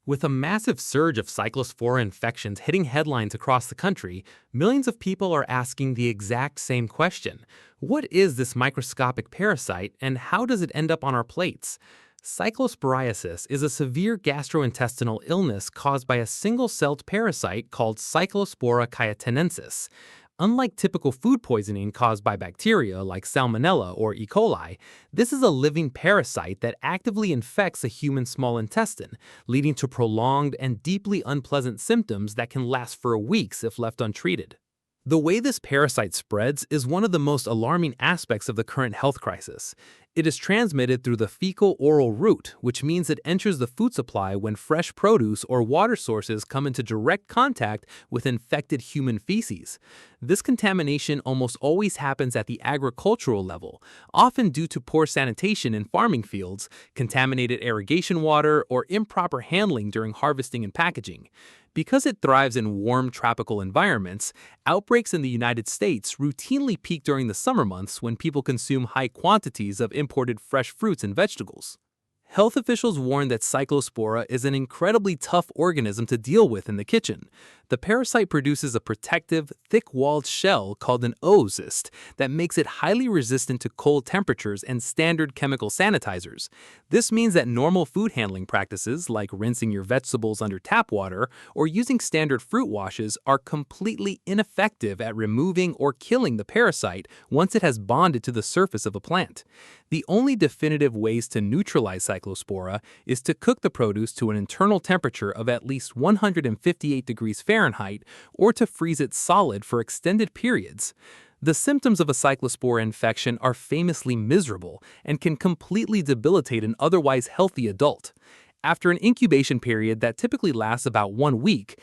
With a massive surge of Cyclospora infections hitting headlines across the country, millions of people are asking the exact same question. What is this microscopic parasite and how does it end up on our plates? Cyclosporiasis is a severe gastrointestinal illness caused by a single-celled parasite called Cyclospora cayetanensis. Unlike typical food poisoning caused by bacteria like Salmonella or E. coli, this is a living parasite that actively infects the human small intestine, leading to prolonged and deeply unpleasant symptoms that can last for weeks if left untreated. The way this parasite spreads is one of the most alarming aspects of the current health crisis. It is transmitted through the fecal-oral route, which means it enters the food supply when fresh produce or water sources come into direct contact with infected human feces. This contamination almost always happens at the agricultural level, often due to poor sanitation in farming fields, contaminated irrigation water, or improper handling during harvesting and packaging. Because it thrives in warm tropical environments, outbreaks in the United States routinely peak during the summer months when people consume high quantities of imported fresh fruits and vegetables. Health officials warn that Cyclospora is an incredibly tough organism to deal with in the kitchen. The parasite produces a protective, thick-walled shell called an oocyst that makes it highly resistant to cold temperatures and standard chemical sanitizers. This means that normal food handling practices, like rinsing your vegetables under tap water or using standard fruit washes, are completely ineffective at removing or killing the parasite once it has bonded to the surface of a plant. The only definitive ways to neutralize Cyclospora is to cook the produce to an internal temperature of at least 158 degrees Fahrenheit or to freeze it solid for extended periods. The symptoms of a cyclospora infection are famously miserable and can completely debilitate an otherwise healthy adult. After an incubation period that typically lasts about 1 week,